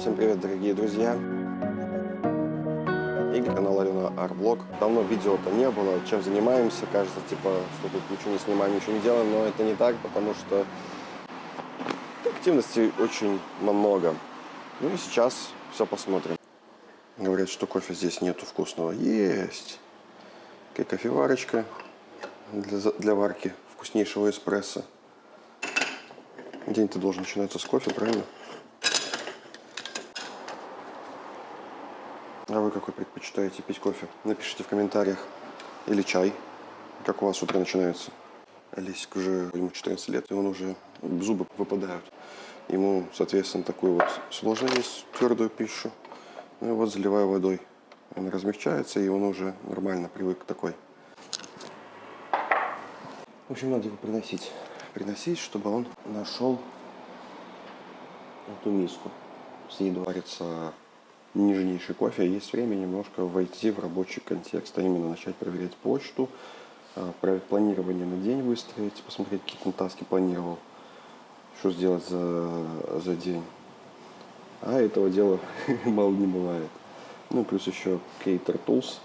Всем привет, дорогие друзья! Игорь, канал Алена Арвлог. Давно видео-то не было, чем занимаемся, кажется, типа, что тут ничего не снимаем, ничего не делаем, но это не так, потому что активностей очень много. Ну и сейчас все посмотрим. Говорят, что кофе здесь нету вкусного. Есть! Такая кофеварочка для варки вкуснейшего эспрессо. День-то должен начинаться с кофе, правильно? А вы какой предпочитаете пить кофе? Напишите в комментариях. Или чай. Как у вас утро начинается? Олесик уже, ему 14 лет, и он уже зубы выпадают. Ему, соответственно, такую вот сложно есть твердую пищу. Ну и вот заливаю водой. Он размягчается, и он уже нормально привык к такой. В общем, надо его приносить. Приносить, чтобы он нашел эту миску. С едой варится нежнейший кофе. Есть время немножко войти в рабочий контекст, а именно начать проверять почту, планирование на день выстроить, посмотреть, какие там таски планировал, что сделать за день. А этого дела мало не бывает. Ну, плюс еще Cater Tools,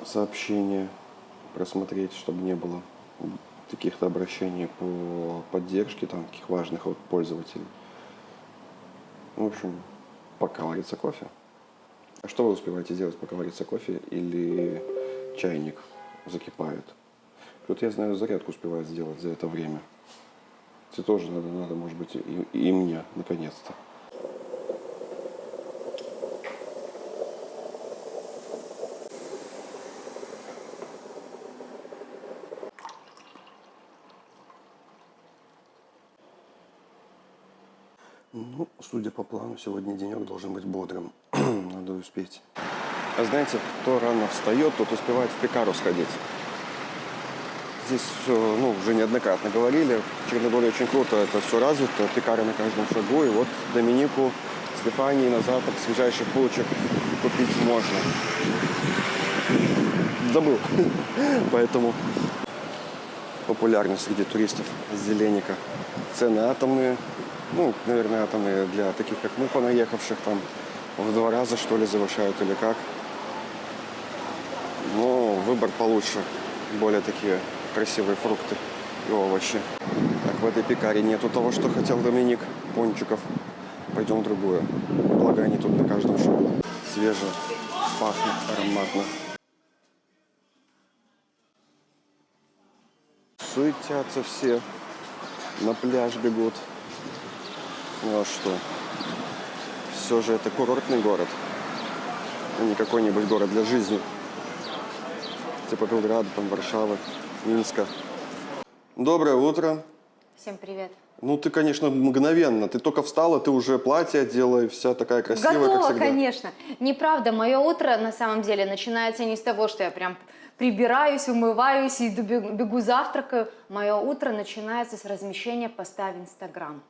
сообщения просмотреть, чтобы не было каких-то обращений по поддержке, там, таких важных от пользователей. В общем, пока варится кофе. А что вы успеваете делать, пока варится кофе или чайник закипает? Кто-то, я знаю, зарядку успевает сделать за это время. Это тоже надо, может быть, и мне, наконец-то. Ну, судя по плану, сегодня денек должен быть бодрым. Надо успеть. А знаете, кто рано встает, тот успевает в пекару сходить. Здесь все, уже неоднократно говорили. В Черногории очень круто это все развито. Пекары на каждом шагу. И вот Доминику, Стефании на завтрак свежайших булочек купить можно. Забыл. Поэтому популярны среди туристов зеленика. Цены атомные. Наверное, атомные для таких, как мы, понаехавших, там в 2 раза, что ли, завышают или как. Но выбор получше. Более такие красивые фрукты и овощи. Так, в этой пекаре нету того, что хотел Доминик, пончиков. Пойдем в другую. Благо они тут на каждом шагу. Свеже, пахнет ароматно. Суетятся все. На пляж бегут. Ну а что? Все же это курортный город, а не какой-нибудь город для жизни. Типа Белграда, там, Варшавы, Минска. Доброе утро. Всем привет. Ну, ты, конечно, мгновенно. Ты только встала, ты уже платье одела, и вся такая красивая, Готова, как всегда. конечно. Неправда, мое утро на самом деле начинается не с того, что я прям прибираюсь, умываюсь, иду, бегу завтракаю. Мое утро начинается с размещения поста в Инстаграм.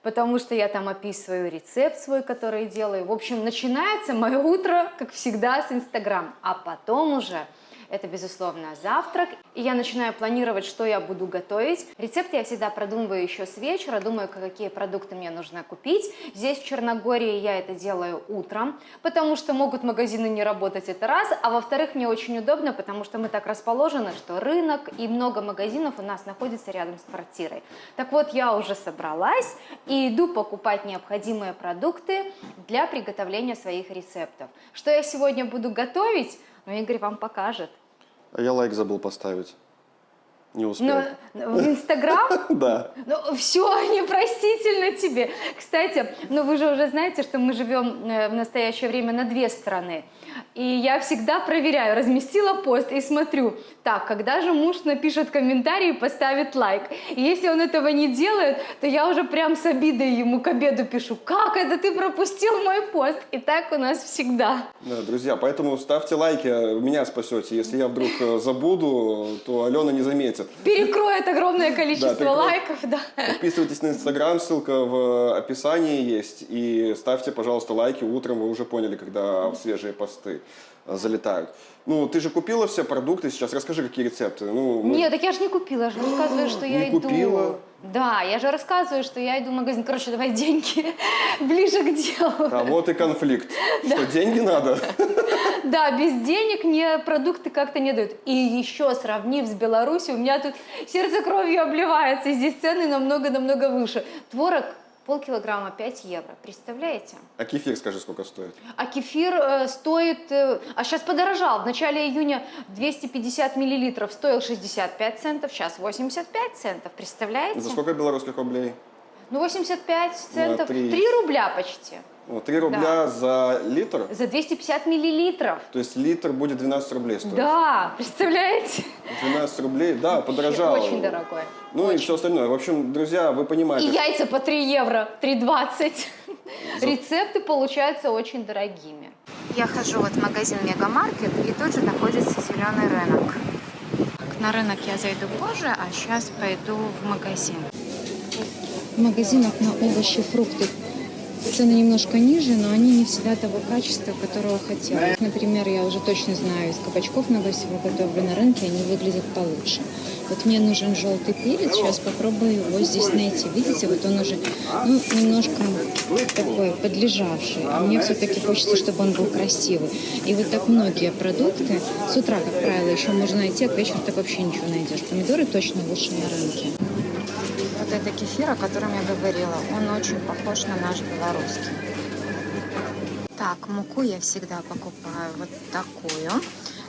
Потому что я там описываю рецепт свой, который делаю. В общем, начинается мое утро, как всегда, с Инстаграм. А потом уже это, безусловно, завтрак. И я начинаю планировать, что я буду готовить. Рецепты я всегда продумываю еще с вечера, думаю, какие продукты мне нужно купить. Здесь, в Черногории, я это делаю утром, потому что могут магазины не работать, это раз. А во-вторых, мне очень удобно, потому что мы так расположены, что рынок и много магазинов у нас находится рядом с квартирой. Так вот, я уже собралась и иду покупать необходимые продукты для приготовления своих рецептов. Что я сегодня буду готовить? Игорь вам покажет. А я лайк забыл поставить. Не успел. В Инстаграм? Да. Все, непростительно тебе. Кстати, вы же уже знаете, что мы живем в настоящее время на 2 страны. И я всегда проверяю, разместила пост и смотрю, так, когда же муж напишет комментарий и поставит лайк. И если он этого не делает, то я уже прям с обидой ему к обеду пишу, как это ты пропустил мой пост? И так у нас всегда. Да, друзья, поэтому ставьте лайки, меня спасете. Если я вдруг забуду, то Алена не заметит. Перекроет огромное количество лайков, да. Подписывайтесь на Инстаграм, ссылка в описании есть. И ставьте, пожалуйста, лайки. Утром вы уже поняли, когда свежие посты залетают. Ты же купила все продукты сейчас. Расскажи, какие рецепты. Нет, так я же не купила, я же рассказываю, что я иду. Не купила. Да, я же рассказываю, что я иду в магазин. Короче, давай деньги ближе к делу. А вот и конфликт. Что, деньги надо? Да, без денег мне продукты как-то не дают. И еще сравнив с Беларусью, у меня тут сердце кровью обливается. И здесь цены намного-намного выше. Творог полкилограмма 5 евро. Представляете? А кефир, скажи, сколько стоит? А кефир стоит... а сейчас подорожал. В начале июня 250 миллилитров стоил 65 центов, сейчас 85 центов. Представляете? За сколько белорусских рублей? Ну, 85 центов. 3 рубля почти. 3 рубля за литр? За 250 миллилитров. То есть литр будет 12 рублей стоить? Да, представляете? 12 рублей, да, подорожало. Очень дорогой. Ну очень. и все остальное. В общем, друзья, вы И понимаете. яйца по 3 евро, 3,20. Рецепты получаются очень дорогими. Я хожу вот в магазин Мегамаркет, и тут же находится зеленый рынок. На рынок я зайду позже, а сейчас пойду в магазин. В магазинах на овощи, фрукты цены немножко ниже, но они не всегда того качества, которого хотела. Например, я уже точно знаю, из кабачков новоселья готовлю на рынке, они выглядят получше. Вот мне нужен желтый перец, сейчас попробую его здесь найти. Видите, вот он уже немножко такой подлежавший, а мне все-таки хочется, чтобы он был красивый. И вот так многие продукты с утра, как правило, еще можно найти, а к вечеру так вообще ничего найдешь. Помидоры точно лучше на рынке. Вот это кефир, о котором я говорила, он очень похож на наш белорусский. Так, муку я всегда покупаю вот такую.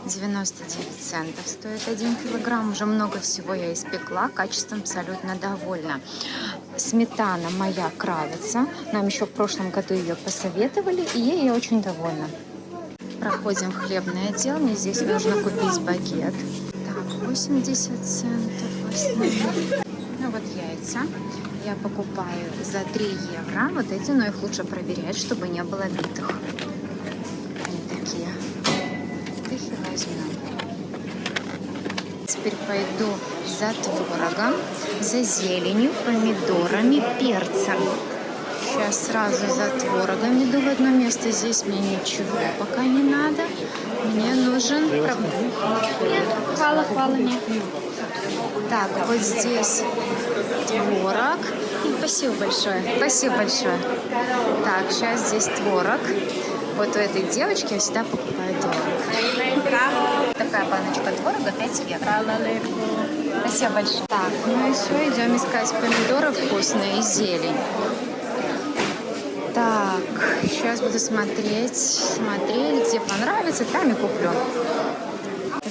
99 центов стоит 1 килограмм. Уже много всего я испекла, качеством абсолютно довольна. Сметана моя Кравица. Нам еще в прошлом году ее посоветовали, и я очень довольна. Проходим в хлебный отдел. Мне здесь нужно купить багет. Так, 80 центов в основном. Ну вот яйца я покупаю за 3 евро. Вот эти, но их лучше проверять, чтобы не было битых. Они такие. Их и возьмем. Теперь пойду за творогом, за зеленью, помидорами, перцем. Сейчас сразу за творогом иду в одно место. Здесь мне ничего пока не надо. Мне нужен... Нет, хвала, нет. Так, вот здесь творог. Спасибо большое. Спасибо большое. Так, сейчас здесь творог. Вот у этой девочки я всегда покупаю творог. Такая баночка творога 5 евро. Спасибо большое. Так, ну и все, идем искать помидоры вкусные и зелень. Так, сейчас буду смотреть, где понравится, там и куплю.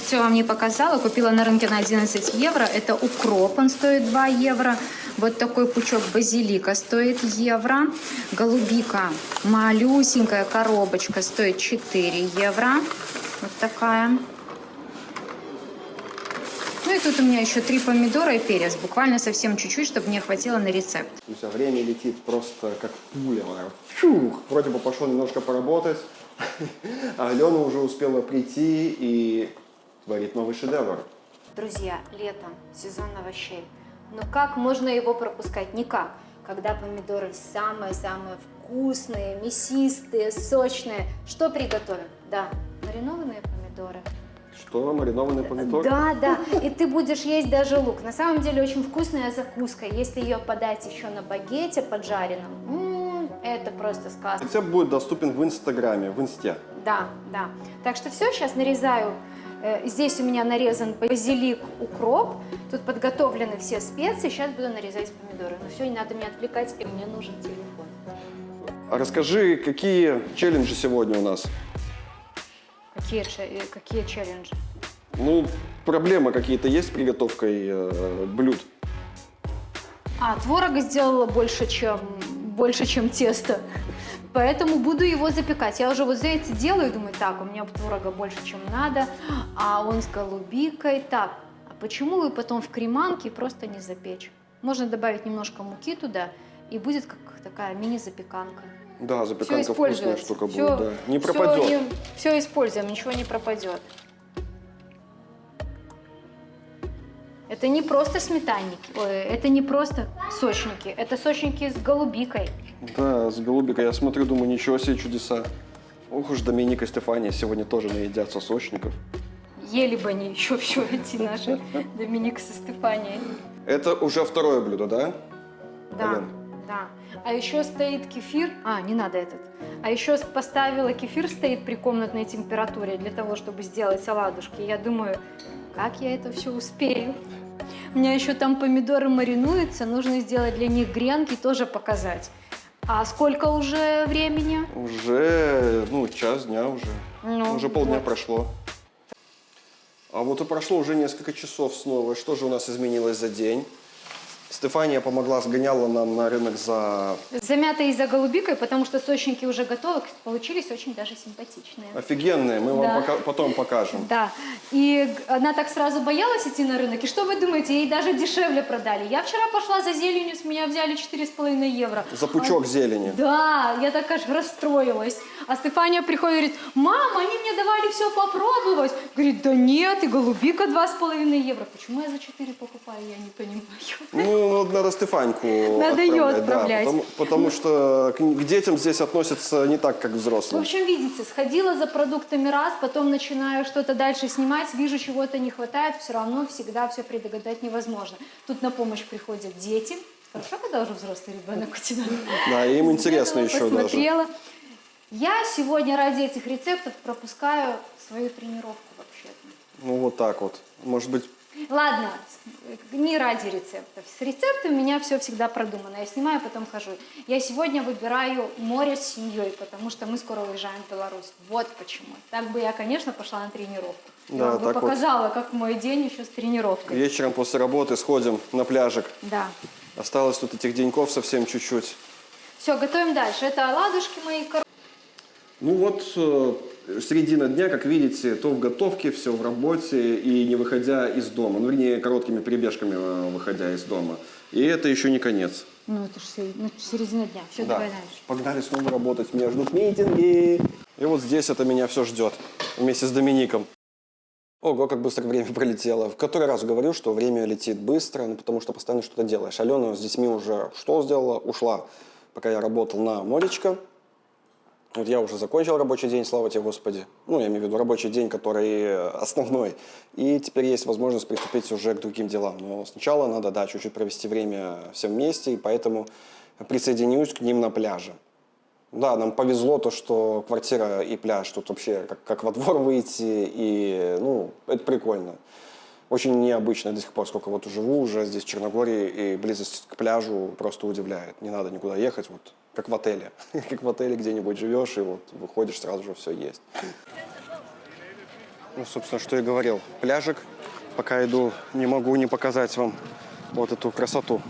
Все вам не показала, купила на рынке на 11 евро. Это укроп, он стоит 2 евро. Вот такой пучок базилика стоит евро. Голубика, малюсенькая коробочка, стоит 4 евро. Вот такая. Ну и тут у меня еще 3 помидора и перец. Буквально совсем чуть-чуть, чтобы мне хватило на рецепт. Все время летит просто как пуля. Фух, вроде бы пошел немножко поработать, а Алена уже успела прийти и творит новый шедевр. Друзья, летом, сезон овощей. Но как можно его пропускать? Никак. Когда помидоры самые-самые вкусные, мясистые, сочные. Что приготовим? Да, маринованные помидоры. Что, маринованный помидор? Да. И ты будешь есть даже лук. На самом деле очень вкусная закуска. Если ее подать еще на багете поджаренном, это просто сказка. Рецепт будет доступен в Инстаграме, в Инсте. Да. Так что все, сейчас нарезаю. Здесь у меня нарезан базилик, укроп. Тут подготовлены все специи. Сейчас буду нарезать помидоры. Но все, не надо меня отвлекать, и мне нужен телефон. А расскажи, какие челленджи сегодня у нас? Какие челленджи? Ну, проблемы какие-то есть с приготовкой блюд? Творога сделала больше, чем тесто. Поэтому буду его запекать. Я уже вот знаете, делаю, думаю, так, у меня творога больше, чем надо, а он с голубикой. Так, а почему вы потом в креманке просто не запечь? Можно добавить немножко муки туда, и будет как такая мини-запеканка. Да, запеканка вкусная штука будет, да. Не пропадет. Все используем, ничего не пропадет. Это не просто сметанники, это не просто сочники, это сочники с голубикой. Да, с голубикой. Я смотрю, думаю, ничего себе чудеса. Ох уж Доминика и Стефания сегодня тоже наедятся сочников. Ели бы они еще все эти наши Доминика со Стефанией. Это уже второе блюдо, да? Да, Ален? да. А еще стоит кефир. А, не надо этот. А еще поставила кефир, стоит при комнатной температуре для того, чтобы сделать оладушки. Я думаю, как я это все успею? У меня еще там помидоры маринуются, нужно сделать для них гренки, тоже показать. А сколько уже времени? Уже, час дня уже. Ну, Уже полдня вот. прошло. А вот и прошло уже несколько часов снова. Что же у нас изменилось за день? Стефания помогла, сгоняла нам на рынок за... Замятые за голубикой, потому что сочники уже готовы, получились очень даже симпатичные. Офигенные, мы Да. вам потом покажем. Да, и она так сразу боялась идти на рынок, и что вы думаете, ей даже дешевле продали. Я вчера пошла за зеленью, с меня взяли 4,5 евро. За пучок зелени. Да, я так аж расстроилась. А Стефания приходит и говорит, мама, они мне давали все попробовать. Говорит, да нет, и голубика 2,5 евро. Почему я за 4 покупаю, я не понимаю. Надо Стефаньку Надо ее отправлять, да, отправлять. потому что к детям здесь относятся не так, как к В взрослым. общем, видите, сходила за продуктами раз, потом начинаю что-то дальше снимать, вижу, чего-то не хватает, все равно всегда все предугадать невозможно. Тут на помощь приходят дети. Хорошо, когда уже взрослый ребенок у тебя. Да, и им интересно еще даже. Посмотрела. Я сегодня ради этих рецептов пропускаю свою тренировку вообще-то. Вот так вот. Может быть, Ладно, не ради рецептов. С рецептами у меня все всегда продумано. Я снимаю, потом хожу. Я сегодня выбираю море с семьей, потому что мы скоро уезжаем в Беларусь. Вот почему. Так бы я, конечно, пошла на тренировку. Да, Я вам бы так вот. показала, как мой день еще с тренировкой. вечером после работы сходим на пляжик. Да. Осталось тут этих деньков совсем чуть-чуть. Все, готовим дальше. Это оладушки мои. Середина дня, как видите, то в готовке, все в работе и не выходя из дома. Вернее, короткими перебежками выходя из дома. И это еще не конец. Ну, это же середина дня. Все, Да. давай дальше. Погнали снова работать. Меня ждут митинги. И вот здесь это меня все ждет. Вместе с Домиником. Ого, как быстро время пролетело. В который раз говорю, что время летит быстро, потому что постоянно что-то делаешь. Алена с детьми уже что сделала? Ушла, пока я работал на моречко. Вот я уже закончил рабочий день, слава тебе, Господи. Я имею в виду рабочий день, который основной. И теперь есть возможность приступить уже к другим делам. Но сначала надо, чуть-чуть провести время всем вместе, и поэтому присоединюсь к ним на пляже. Да, нам повезло то, что квартира и пляж тут вообще как во двор выйти, и, это прикольно. Очень необычно до сих пор, сколько вот живу уже здесь в Черногории, и близость к пляжу просто удивляет. Не надо никуда ехать, вот как в отеле. Как в отеле где-нибудь живешь, и вот выходишь, сразу же все есть. Собственно, что я говорил. Пляжик. Пока иду, не могу не показать вам вот эту красоту.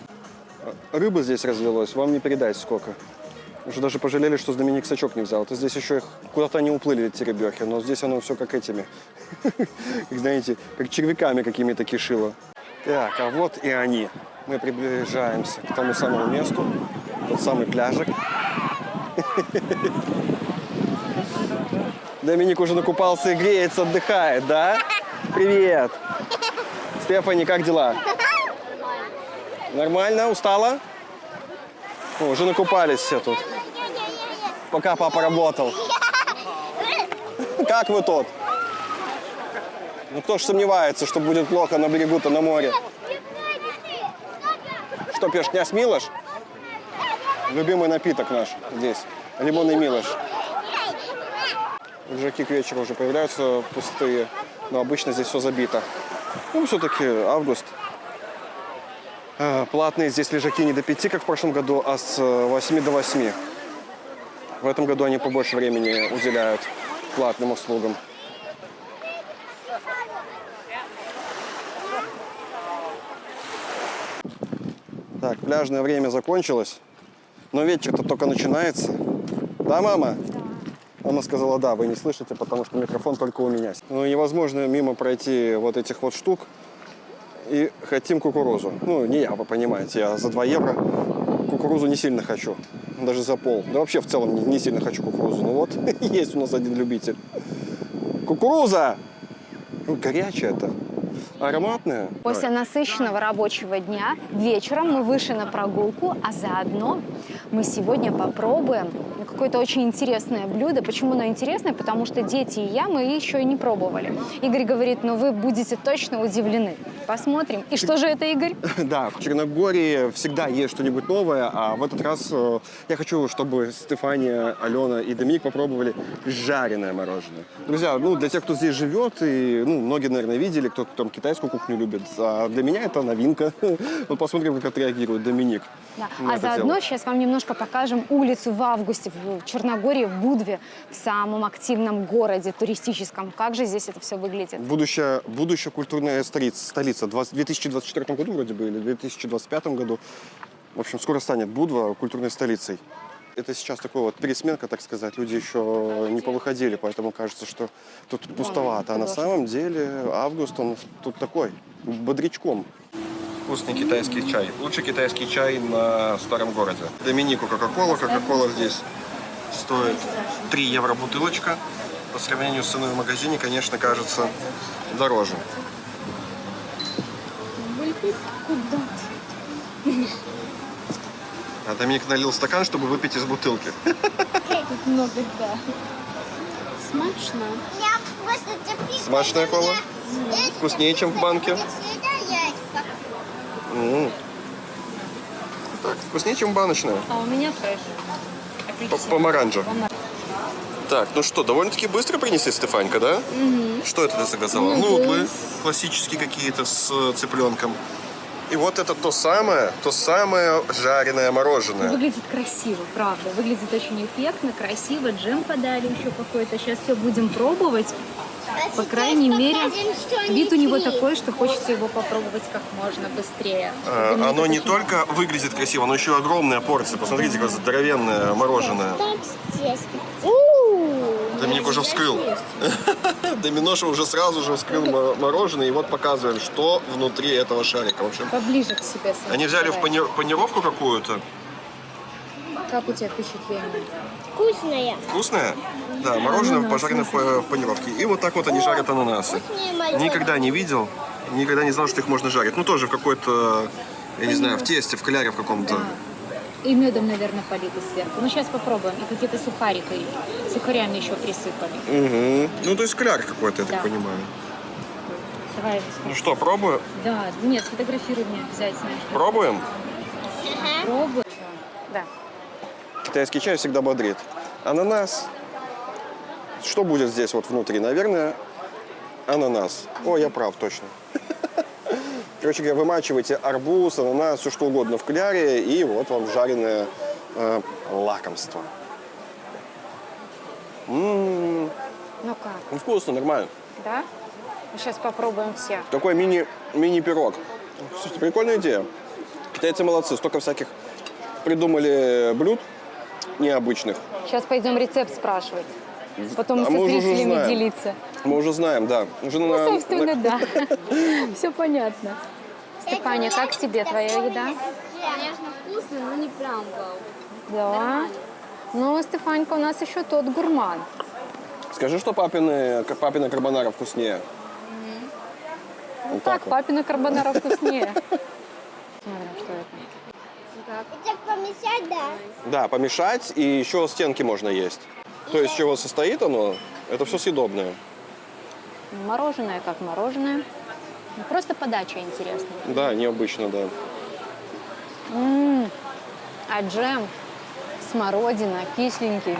Рыбы здесь развелось, вам не передать сколько. Уже даже пожалели, что Доминик сачок не взял. То здесь еще их куда-то они уплыли, эти ребехи, но здесь оно все как этими, как знаете, как червяками какими-то кишило. Так, а вот и они. Мы приближаемся к тому самому месту, тот самый пляжик. Доминик уже накупался и греется, отдыхает, да? Привет! Стефани, как дела? Нормально? Устала? Уже накупались все тут. Пока папа работал. Как вы тут? Кто ж сомневается, что будет плохо на берегу-то, на море? Что пьешь, князь Милош? Любимый напиток наш здесь. Лимонный Милош. Лежаки к вечеру уже появляются пустые, но обычно здесь все забито. Все-таки август. Платные здесь лежаки не до 5, как в прошлом году, а с 8 до 8. В этом году они побольше времени уделяют платным услугам. Так, пляжное время закончилось, но вечер-то только начинается. Да, мама? Мама сказала, да, вы не слышите, потому что микрофон только у меня. Невозможно мимо пройти вот этих вот штук. И хотим кукурузу. Не я, вы понимаете, я за 2 евро кукурузу не сильно хочу. Даже за пол. Да вообще в целом не сильно хочу кукурузу. Вот, есть у нас один любитель. Кукуруза! Горячая-то. Ароматная? После насыщенного рабочего дня вечером мы вышли на прогулку, а заодно мы сегодня попробуем какое-то очень интересное блюдо. Почему оно интересное? Потому что дети и я, мы еще и не пробовали. Игорь говорит, ну вы будете точно удивлены. Посмотрим. И что же это, Игорь? Да, в Черногории всегда есть что-нибудь новое, а в этот раз я хочу, чтобы Стефания, Алена и Доминик попробовали жареное мороженое. Друзья, ну для тех, кто здесь живет, и многие, наверное, видели, кто там китайскую кухню любит, а для меня это новинка. Вот посмотрим, как отреагирует Доминик. Да. на А это заодно дело. сейчас вам немножко покажем улицу в августе в Черногории, в Будве, в самом активном городе туристическом. Как же здесь это все выглядит? Будущая культурная столица. В 2024 году вроде бы или в 2025 году. В общем, скоро станет Будва культурной столицей. Это сейчас такой вот пересменка, так сказать. Люди еще не повыходили, поэтому кажется, что тут пустовато. А на самом деле август, он тут такой, бодрячком. Вкусный китайский чай. Лучший китайский чай на старом городе. Доминику Кока-Кола. Кока-Кола здесь стоит 3 евро бутылочка. По сравнению с ценой в магазине, конечно, кажется дороже. А Доминик налил стакан, чтобы выпить из бутылки. Тут много, да. Смачно. Смачная кола? Вкуснее, чем в банке? Так, вкуснее, чем баночная. А у меня фреш. Помаранча. Так, ну что, довольно-таки быстро принесли, Стефанька, да? Что это ты заказала? Нудлы классические какие-то с цыпленком. И вот это то самое жареное мороженое. Выглядит красиво, правда. Выглядит очень эффектно, красиво. Джем подали еще какой-то. Сейчас все будем пробовать. По крайней мере, вид у него такой, что хочется его попробовать как можно быстрее. Оно не только выглядит красиво, но еще огромная порция. Посмотрите, какое здоровенное мороженое. Доминик уже вскрыл. Доминоша уже сразу же вскрыл мороженое. И вот показываем, что внутри этого шарика. В общем, Поближе к себе. они взяли в панировку какую-то. Как у тебя впечатление? Вкусная. Вкусное? Да, мороженое пожаренное в панировке. И вот так вот они жарят ананасы. Никогда не видел, никогда не знал, что их можно жарить. Ну, тоже в какой-то, я не знаю, в тесте, в кляре в каком-то. И медом, наверное, политы сверху. Ну, сейчас попробуем. И какие-то сухарями еще присыпали. Угу. Ну, то есть кляр какой-то, я так понимаю. Давай. Ну что, пробую? Да, нет, сфотографируй меня обязательно. Пробуем? Пробуй. Да. Китайский чай всегда бодрит. Ананас. Что будет здесь вот внутри? Наверное, ананас. О, я прав, точно. Короче говоря, вымачиваете арбуз, ананас, все что угодно в кляре, и вот вам жареное лакомство. Ну как? Ну, вкусно, нормально. Да? Мы сейчас попробуем все. Такой мини-пирог. Слушайте, прикольная идея. Китайцы молодцы, столько всяких придумали блюд необычных. Сейчас пойдем рецепт спрашивать. Потом А со мы уже зрителями знаем. делиться. Мы уже знаем, да. Уже Ну, собственно, да. Все понятно. Стефания, как тебе твоя еда? Конечно, вкусно, но не прям вау. Да. Ну, Стефанька у нас еще тот гурман. Скажи, что папина карбонара вкуснее. Вот Так, вот. папина карбонара вкуснее. Смотрим, что это. Так помешать, да? Да, помешать, и еще стенки можно есть. То есть, из чего состоит оно, это все съедобное. Мороженое как мороженое. Ну, просто подача интересная. Да, необычно, да. А джем, смородина, кисленький.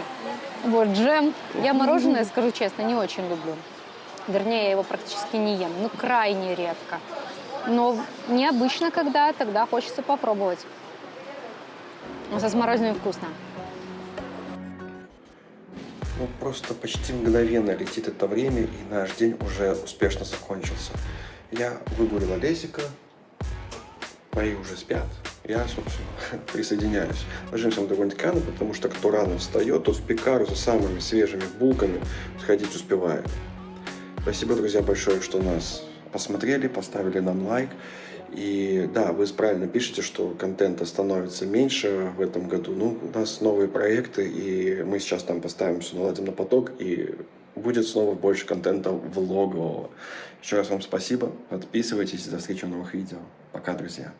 Вот джем. Я мороженое, скажу честно, не очень люблю. Вернее, я его практически не ем. Ну, крайне редко. Но необычно, когда тогда хочется попробовать. Но со смородиной вкусно. Ну, просто почти мгновенно летит это время, и наш день уже успешно закончился. Я выгулила Лесика, мои уже спят. Я, собственно, присоединяюсь. Ложимся мы довольно-таки рано, потому что кто рано встает, тот в пекару за самыми свежими булками сходить успевает. Спасибо, друзья, большое, что нас посмотрели, поставили нам лайк. И да, вы правильно пишете, что контента становится меньше в этом году. Ну, у нас новые проекты, и мы сейчас там поставим все, наладим на поток, и будет снова больше контента влогового. Еще раз вам спасибо. Подписывайтесь. До встречи в новых видео. Пока, друзья.